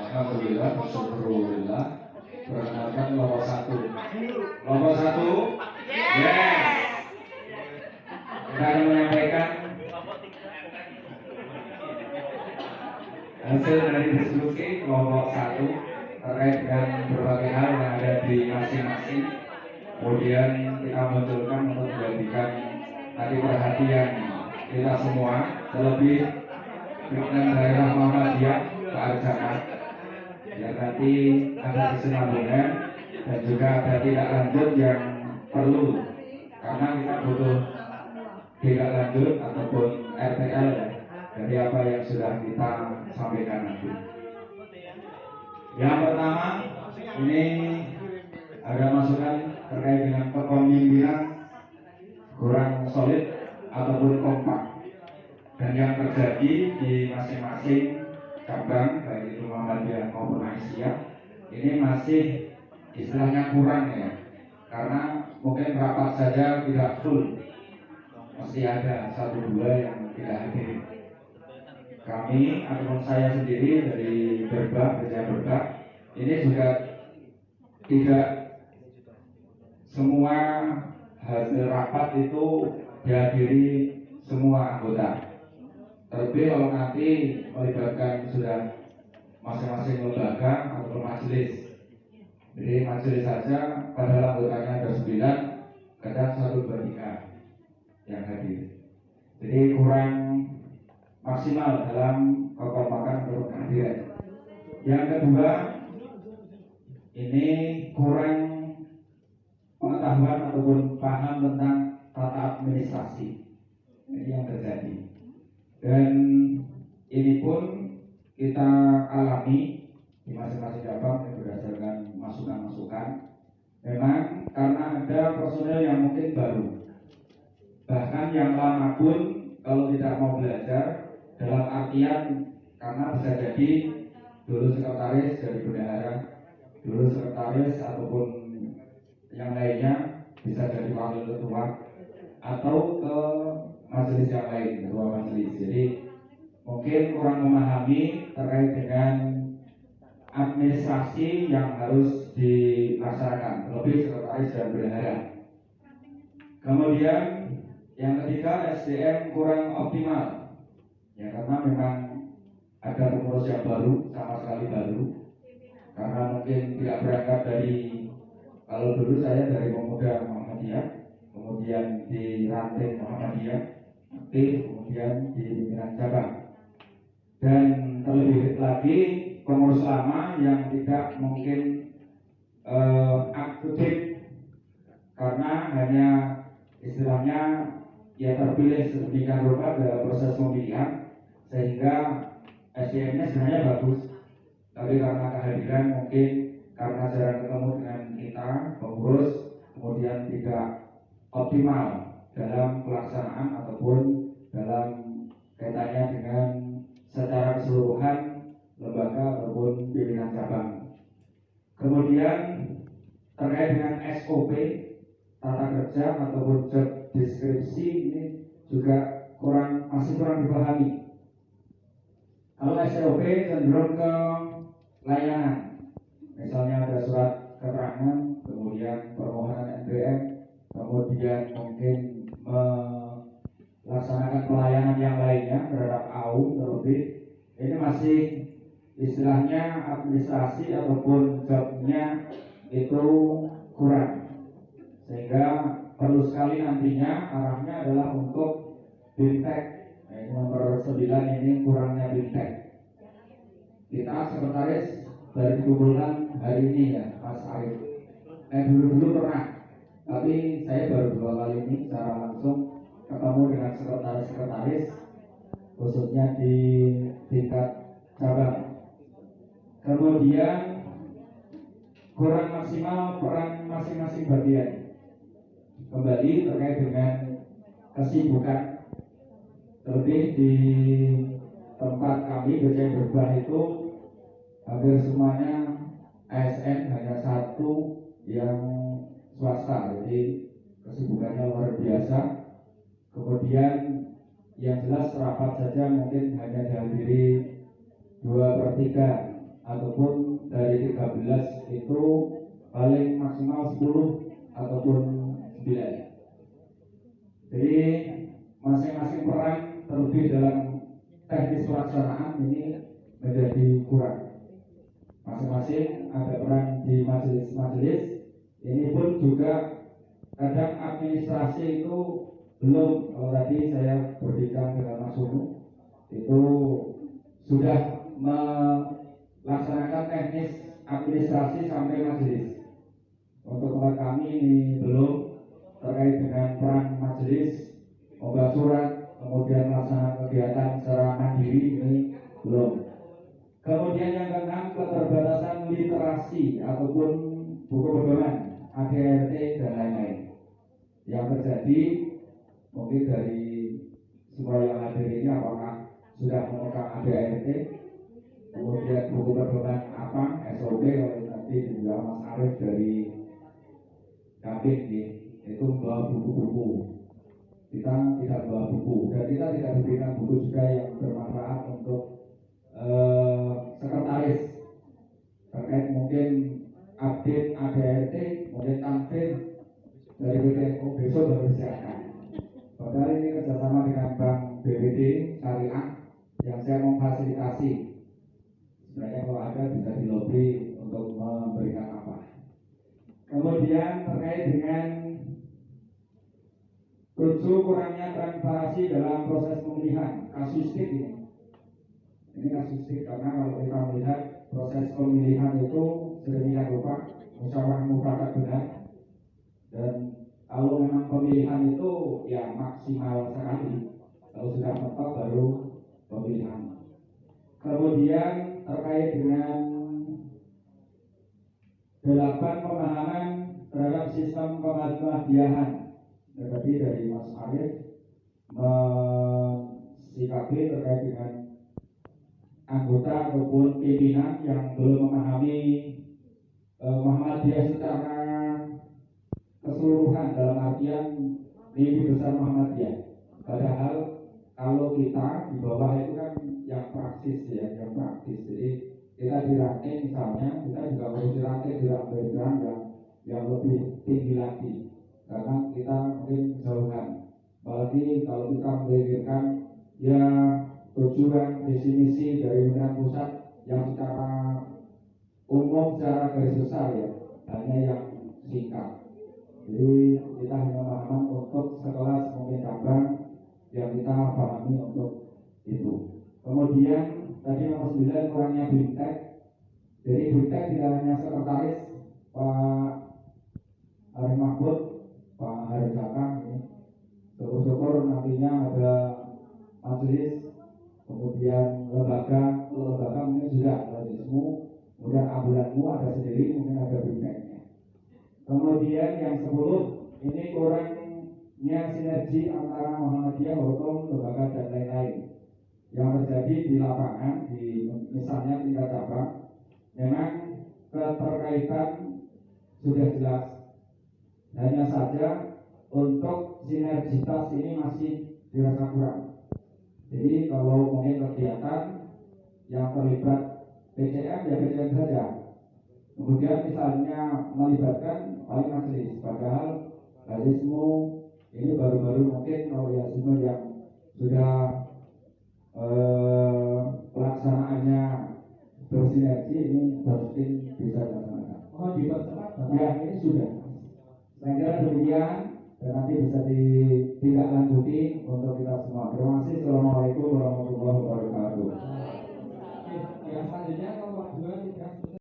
Alhamdulillah, Alhamdulillah. Perkenalkan kelompok satu. Kelompok satu, yes. Kita akan menyampaikan hasil dari diskusi kelompok satu terkait dengan berbagai hal yang ada di masing-masing. Kemudian kita munculkan untuk menjadikan tadi perhatian kita semua, terlebih pimpinan daerah Muhammadiyah Pak Arjana, yang nanti ada kesinambungan dan juga ada tidak lanjut yang perlu, karena kita butuh tidak lanjut ataupun RTL dari apa yang sudah kita sampaikan nanti. Yang pertama, ini ada masukan terkait dengan kepemimpinan kurang solid ataupun kompak, dan yang terjadi di masing-masing cabang baik itu Muhammadiyah maupun Aisyah ini masih istilahnya kurang ya, karena mungkin rapat saja tidak full, masih ada satu dua yang tidak hadir. Kami ataupun saya sendiri dari kerja Berbah ini juga tidak semua hasil rapat itu dihadiri semua anggota. Terlebih kalau nanti melibatkan sudah masing-masing lembaga atau majelis. Jadi majelis saja padahal anggotanya ada 9, kadang 1, 2, 3 yang hadir. Jadi kurang maksimal dalam kekompakan untuk kehadiran. Yang kedua, ini kurang pengetahuan ataupun paham tentang tata administrasi. Ini yang terjadi. Dan ini pun kita alami di masing-masing cabang berdasarkan masukan-masukan. Memang karena ada personel yang mungkin baru, bahkan yang lama pun kalau tidak mau belajar, dalam artian karena bisa jadi dulu sekretaris dari bendahara, dulu sekretaris ataupun yang lainnya bisa jadi wakil ketua atau ke majelis yang lain, ketua majelis. Jadi mungkin kurang memahami terkait dengan administrasi yang harus dilaksanakan, lebih sekretaris dan bendahara. Kemudian yang ketiga, SDM kurang optimal ya, karena memang ada pengurus yang baru, sama sekali baru, karena mungkin tidak berangkat dari, kalau dulu saya dari pemuda Muhammadiyah, kemudian di ranting Muhammadiyah aktif, kemudian di pimpinan cabang, dan terlebih lagi pengurus lama yang tidak mungkin aktif karena hanya istilahnya ya terpilih sedemikian rupa dalam proses pemilihan, sehingga SDM-nya sebenarnya bagus, tapi karena kehadiran mungkin karena jarang ketemu dengan kita pengurus, kemudian tidak optimal dalam pelaksanaan ataupun dalam kaitannya dengan secara keseluruhan lembaga ataupun pimpinan cabang. Kemudian terkait dengan SOP tata kerja ataupun job deskripsi ini juga masih kurang dipahami. Kalau SOP cenderung ke layanan, misalnya ada surat keterangan, kemudian permohonan NPM, kemudian mungkin melaksanakan pelayanan yang lainnya terhadap AU terlebih. Ini masih istilahnya administrasi ataupun jobnya itu kurang, sehingga perlu sekali nantinya arahnya adalah untuk BIMTEK. Nomor 9 ini kurangnya BIMTEK. Kita sekretaris dari kumpulan hari ini ya Mas Arif. Dulu pernah, tapi saya baru 2 kali ini secara langsung ketemu dengan sekretaris khususnya di tingkat cabang. Kemudian kurang maksimal peran masing-masing bagian. Kembali terkait dengan kesibukan, terlebih di tempat kami BCM Berbah itu hampir semuanya ASN, hanya satu yang swasta, jadi kesibukannya luar biasa. Kemudian yang jelas rapat saja mungkin hanya dihadiri 2/3 ataupun dari 13 itu paling maksimal 10 ataupun 9. Jadi masing-masing peran terlebih dalam teknis pelaksanaan ini menjadi kurang. Masing-masing ada peran di majelis-majelis, ini pun juga kadang administrasi itu belum. Kalau tadi saya berbicara dengan Mas Unu, itu sudah melaksanakan teknis administrasi sampai majelis. Untuk tempat kami ini belum, terkait dengan peran majelis, membuat surat, kemudian melaksanakan kegiatan secara mandiri ini belum. Kemudian yang keenam, keterbatasan literasi ataupun buku pedoman, ADRT dan lain-lain. Yang terjadi mungkin dari semua yang hadir ini apakah sudah memegang ADRT, kemudian buku pedoman apa, SOP, kalau nanti juga Mas Arief dari Kabin itu membawa buku-buku. Kita tidak bawa buku dan kita tidak diberikan buku juga yang bermanfaat untuk sekretaris terkait mungkin update ADRT, mungkin tampil dari BPNU besok baru disiapkan. Padahal ini kerjasama dengan Bank BWD Syariah yang saya memfasilitasi. Sebenarnya kalau ada bisa di lobby untuk memberikan apa. Kemudian terkait dengan kurangnya transparansi dalam proses pemilihan, kasustik ini. Ini kasustik karena kalau kita melihat proses pemilihan itu sedemikian rupa musyawarah mufakat benar, dan kalau memang pemilihan itu ya maksimal sekali, kalau sudah mentok baru pemilihan. Kemudian terkait dengan 8 pemahaman terhadap sistem kemahdiyahan. Tadi dari Mas Arief sikapi terkait dengan anggota ataupun pimpinan yang belum memahami Muhammadiyah secara keseluruhan dalam artian mimpi besar Muhammadiyah. Padahal kalau kita di bawah itu kan yang praktis ya, yang praktis. Jadi kita dirantai misalnya, kita juga harus dirantai di background yang lebih tinggi lagi. Karena kita mungkin kejauhan, apalagi kalau kita memikirkan ya tujuan visi misi dari pimpinan pusat yang secara umum, secara garis besar ya, hanya yang singkat. Jadi kita hanya paham untuk sekelas mungkin cabang yang kita pahami untuk itu. Kemudian tadi nomor 9 kurangnya BIMTEK. Jadi BIMTEK tidak hanya sekretaris Pak Arif Mahfud, Pak Haris Zakang ini, syukur-syukur nantinya ada majelis, kemudian lembaga mungkin sudah majlismu, kemudian ambulanmu ada sendiri, mungkin ada BIMTEK-nya. Kemudian yang 10 ini kurangnya sinergi antara Muhammadiyah, Hukum, lembaga dan lain-lain yang terjadi di lapangan, di misalnya tingkat cabang. Memang keterkaitan sudah jelas. Hanya saja untuk sinergitas ini masih dirasa kurang. Jadi kalau mungkin kegiatan yang terlibat PCM ya PCM saja. Kemudian misalnya melibatkan paling majelis, padahal majelismu ini baru-baru mungkin kalau ya semua yang sudah pelaksanaannya bersinergi ini mungkin bisa dilaksanakan. Oh dipercepat? Ya ini sudah. Saya kira demikian dan nanti bisa ditindaklanjuti untuk kita semua. Terima kasih. Assalamualaikum warahmatullahi wabarakatuh.